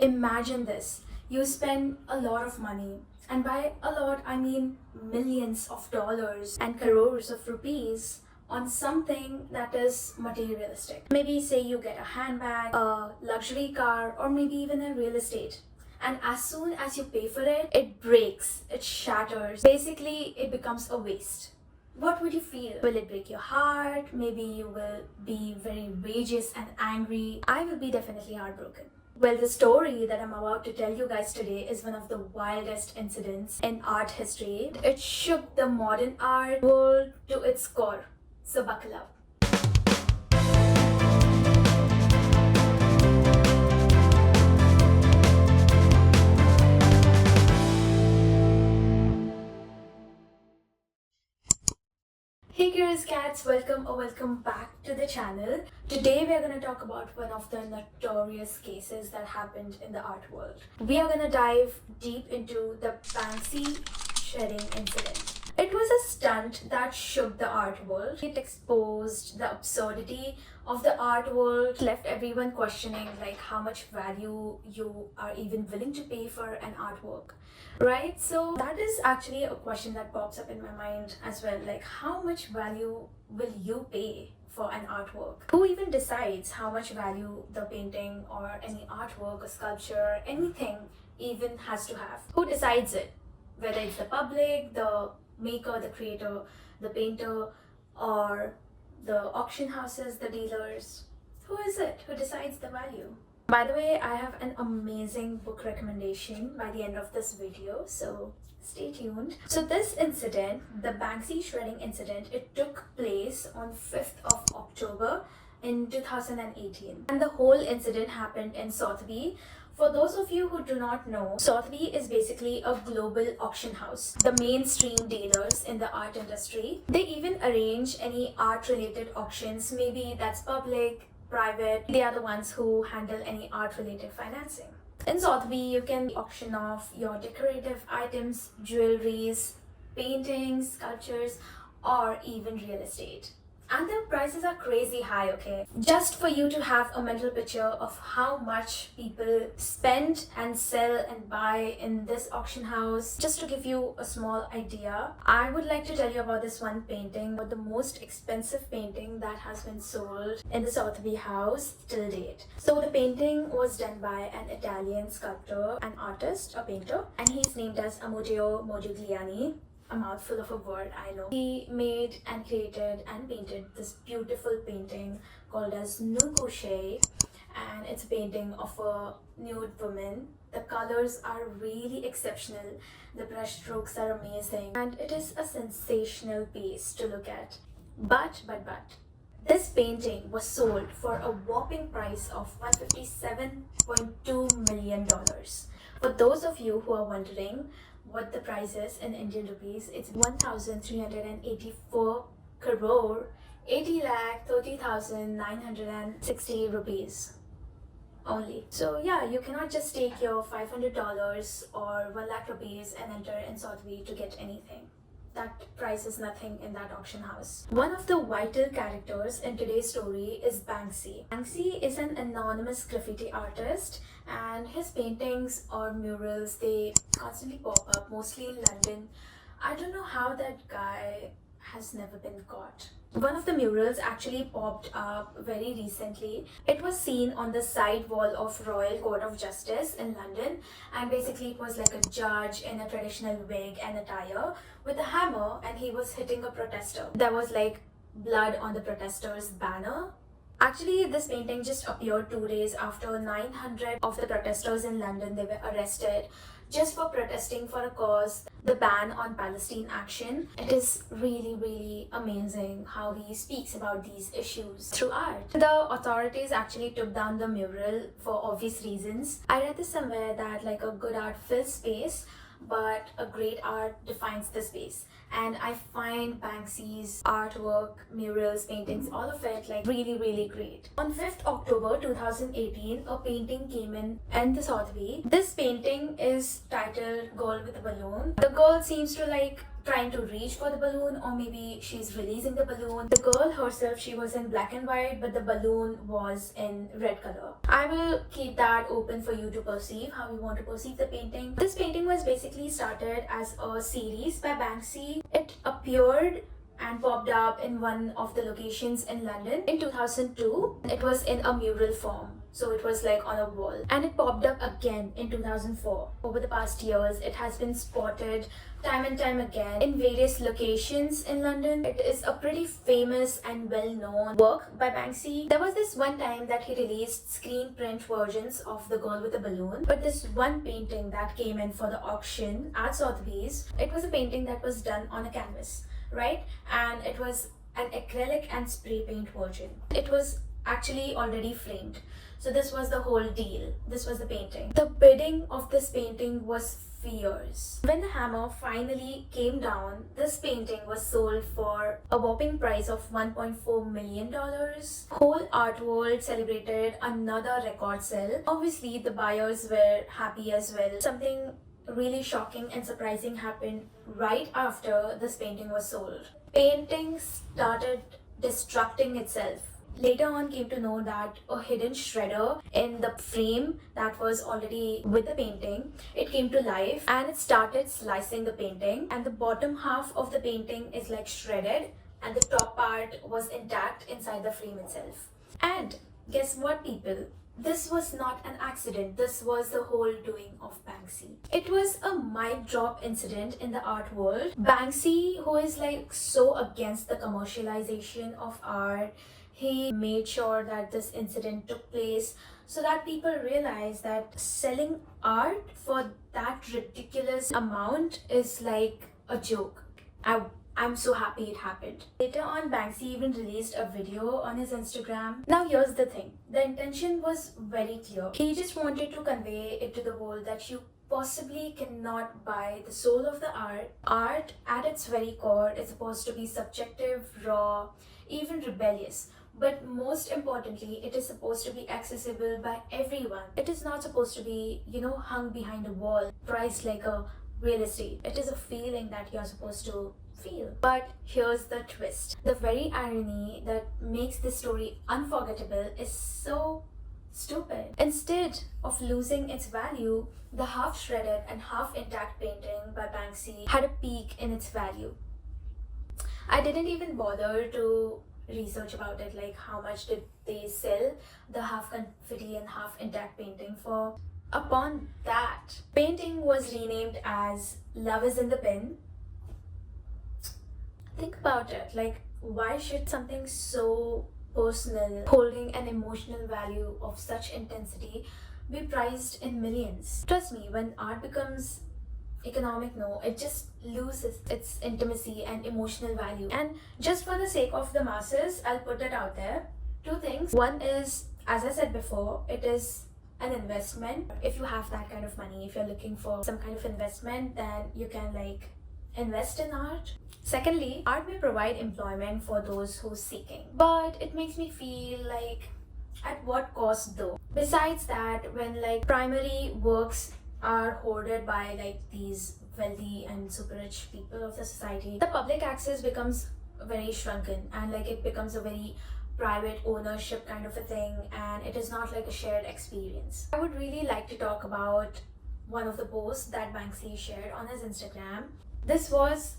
Imagine this. You spend a lot of money, and by a lot I mean millions of dollars and crores of rupees on something that is materialistic. Maybe say you get a handbag, a luxury car, or maybe even a real estate. And as soon as you pay for it, it breaks, it shatters. Basically, it becomes a waste. What would you feel? Will it break your heart? Maybe you will be very rageous and angry. I will be definitely heartbroken. Well, the story that I'm about to tell you guys today is one of the wildest incidents in art history. It shook the modern art world to its core. So buckle up. Hey girls, cats, welcome back to the channel. Today we are going to talk about one of the notorious cases that happened in the art world. We are going to dive deep into the Banksy Shredding Incident. It was a stunt that shook the art world. It exposed the absurdity of the art world, left everyone questioning like how much value you are even willing to pay for an artwork. Right? So that is actually a question that pops up in my mind as well. Like, how much value will you pay for an artwork? Who even decides how much value the painting or any artwork, a sculpture, anything even has to have? Who decides it? Whether it's the public, the maker, the creator, the painter, or the auction houses, the dealers. Who is it who decides the value? By the way, I have an amazing book recommendation by the end of this video, so stay tuned. So this incident, the Banksy Shredding Incident, it took place on 5th of October in 2018. And the whole incident happened in Sotheby. For those of you who do not know, Sotheby is basically a global auction house. The mainstream dealers in the art industry. They even arrange any art-related auctions, maybe that's public, private. They are the ones who handle any art-related financing. In Sotheby, you can auction off your decorative items, jewelries, paintings, sculptures, or even real estate. And their prices are crazy high, okay? Just for you to have a mental picture of how much people spend and sell and buy in this auction house. Just to give you a small idea, I would like to tell you about this one painting, but the most expensive painting that has been sold in the Sotheby house till date. So the painting was done by an Italian sculptor, an artist, a painter, and he's named as Amodeo Modigliani. A mouthful of a word, I know. He made and created and painted this beautiful painting called as Nude, and it's a painting of a nude woman. The colors are really exceptional, the brush strokes are amazing, and it is a sensational piece to look at. But this painting was sold for a whopping price of $157.2 million. For those of you who are wondering what the price is in Indian rupees, it's 1,384 crore 80,30,960 rupees only. So yeah, you cannot just take your $500 or 1 lakh rupees and enter in Sotheby to get anything. That price is nothing in that auction house. One of the vital characters in today's story is Banksy. Banksy is an anonymous graffiti artist, and his paintings or murals, they constantly pop up, mostly in London. I don't know how that guy has never been caught. One of the murals actually popped up very recently. It was seen on the side wall of Royal Court of Justice in London, and basically it was like a judge in a traditional wig and attire with a hammer, and he was hitting a protester. There was like blood on the protester's banner. Actually, this painting just appeared 2 days after 900 of the protesters in London, they were arrested just for protesting for a cause, the ban on Palestine action. It is really amazing how he speaks about these issues through art. The authorities actually took down the mural for obvious reasons. I read this somewhere that like a good art fills space, but a great art defines the space. And I find Banksy's artwork, murals, paintings, all of it like really great. On 5th October 2018, a painting came in the Sotheby. This painting is titled Girl with a Balloon. The girl seems to like trying to reach for the balloon, or maybe she's releasing the balloon. The girl herself, she was in black and white, but the balloon was in red color. I will keep that open for you to perceive how you want to perceive the painting. This painting was basically started as a series by Banksy. It appeared and popped up in one of the locations in London in 2002. It was in a mural form, so it was like on a wall, and it popped up again in 2004. Over the past years, it has been spotted time and time again in various locations in London. It is a pretty famous and well-known work by Banksy. There was this one time that he released screen print versions of The Girl with the Balloon, but this one painting that came in for the auction at Sotheby's, it was a painting that was done on a canvas, right? And it was an acrylic and spray paint version. It was actually already framed. So this was the whole deal. This was the painting. The bidding of this painting was fierce. When the hammer finally came down, this painting was sold for a whopping price of $1.4 million. Whole art world celebrated another record sale. Obviously, the buyers were happy as well. Something really shocking and surprising happened right after this painting was sold. Painting started destructing itself. Later on, came to know that a hidden shredder in the frame that was already with the painting, it came to life and it started slicing the painting, and the bottom half of the painting is like shredded and the top part was intact inside the frame itself. And guess what, people? This was not an accident. This was the whole doing of Banksy. It was a mic drop incident in the art world. Banksy, who is like so against the commercialization of art, he made sure that this incident took place so that people realize that selling art for that ridiculous amount is like a joke. I'm so happy it happened. Later on, Banksy even released a video on his Instagram. Now here's the thing. The intention was very clear. He just wanted to convey it to the world that you possibly cannot buy the soul of the art. Art at its very core is supposed to be subjective, raw, even rebellious. But most importantly, it is supposed to be accessible by everyone. It is not supposed to be, hung behind a wall, priced like a real estate. It is a feeling that you're supposed to feel. But here's the twist. The very irony that makes this story unforgettable is so stupid. Instead of losing its value, the half shredded and half intact painting by Banksy had a peak in its value. I didn't even bother to research about it, like how much did they sell the half confetti and half intact painting for. Upon that, painting was renamed as Love is in the Bin. Think about it, like why should something so personal, holding an emotional value of such intensity, be priced in millions? Trust me, when art becomes economic, it just loses its intimacy and emotional value. And just for the sake of the masses, I'll put it out there. Two things. One is, as I said before, it is an investment. If you have that kind of money, if you're looking for some kind of investment, then you can invest in art. Secondly, art may provide employment for those who's seeking, but it makes me feel like, at what cost though? Besides that, when primary works are hoarded by these wealthy and super rich people of the society, the public access becomes very shrunken, and it becomes a very private ownership kind of a thing, and it is not like a shared experience. I would really like to talk about one of the posts that Banksy shared on his Instagram. This was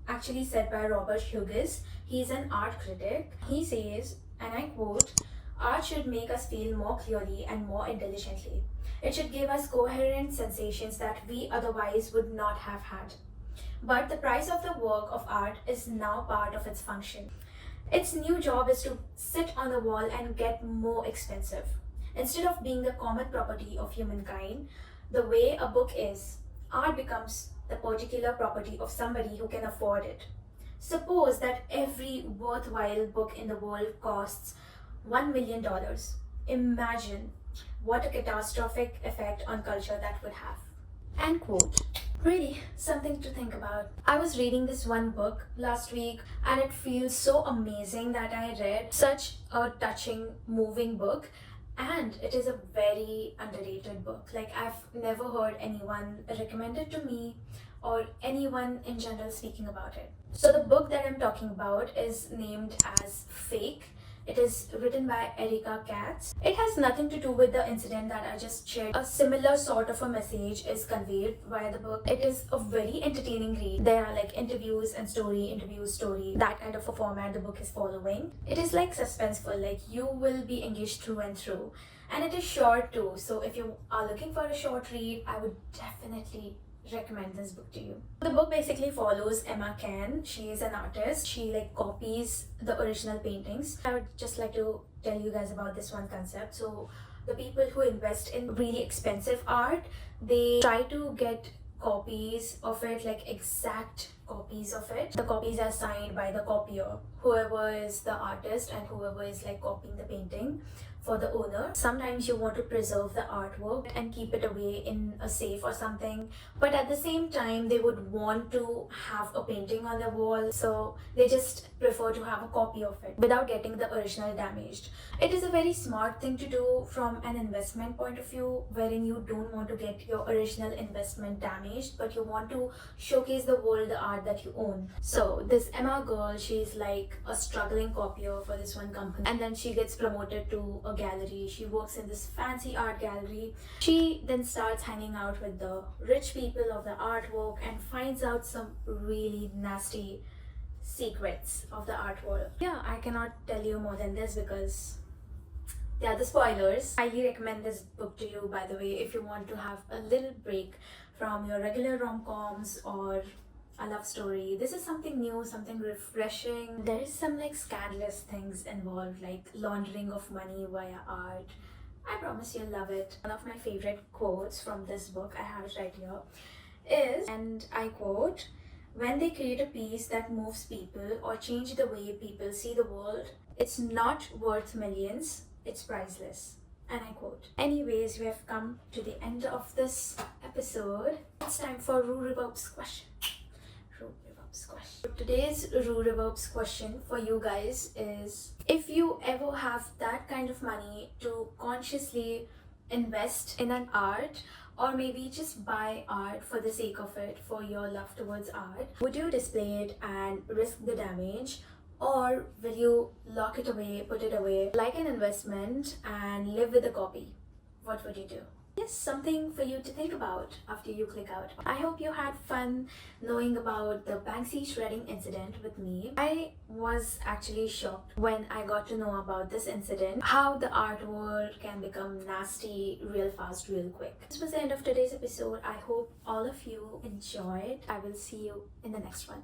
actually said by Robert Hughes. He's an art critic. He says, and I quote, "Art should make us feel more clearly and more intelligently. It should give us coherent sensations that we otherwise would not have had. But the price of the work of art is now part of its function. Its new job is to sit on the wall and get more expensive. Instead of being the common property of humankind, the way a book is, art becomes the particular property of somebody who can afford it. Suppose that every worthwhile book in the world costs $1 million. Imagine what a catastrophic effect on culture that would have." End quote. Really, something to think about. I was reading this one book last week, and it feels so amazing that I read such a touching, moving book. And it is a very underrated book. Like, I've never heard anyone recommend it to me or anyone in general speaking about it. So the book that I'm talking about is named as Fake. It is written by Erica Katz. It has nothing to do with the incident that I just shared. A similar sort of a message is conveyed via the book. It is a very entertaining read. There are like interviews and story, that kind of a format the book is following. It is like suspenseful, like you will be engaged through and through. And it is short too, so if you are looking for a short read, I would definitely recommend this book to you. The book basically follows Emma Can. She is an artist. She like copies the original paintings. I would just like to tell you guys about this one concept. So the people who invest in really expensive art, they try to get copies of it, like exact copies of it. The copies are signed by the copier, whoever is the artist and whoever is like copying the painting for the owner. Sometimes you want to preserve the artwork and keep it away in a safe or something, but at the same time they would want to have a painting on the wall, so they just prefer to have a copy of it without getting the original damaged. It is a very smart thing to do from an investment point of view, wherein you don't want to get your original investment damaged, but you want to showcase the world the art that you own. So this Emma girl, she's like a struggling copier for this one company, and then she gets promoted to a gallery. She works in this fancy art gallery. She then starts hanging out with the rich people of the artwork and finds out some really nasty secrets of the art world. Yeah, I cannot tell you more than this because they are the spoilers. I highly recommend this book to you, by the way, if you want to have a little break from your regular rom-coms or a love story. This is something new, something refreshing. There is some like scandalous things involved, like laundering of money via art. I promise you'll love it. One of my favorite quotes from this book, I have it right here, is, and I quote, "When they create a piece that moves people or change the way people see the world, it's not worth millions, it's priceless." And I quote. Anyways, we have come to the end of this episode. It's time for Rue Reverb's question. Today's Rue Reverb's question for you guys is, if you ever have that kind of money to consciously invest in an art, or maybe just buy art for the sake of it, for your love towards art, would you display it and risk the damage, or will you lock it away, put it away like an investment and live with a copy? What would you do? Yes, something for you to think about after you click out. I hope you had fun knowing about the Banksy Shredding Incident with me. I was actually shocked when I got to know about this incident, how the art world can become nasty real fast, real quick. This was the end of today's episode. I hope all of you enjoyed. I will see you in the next one.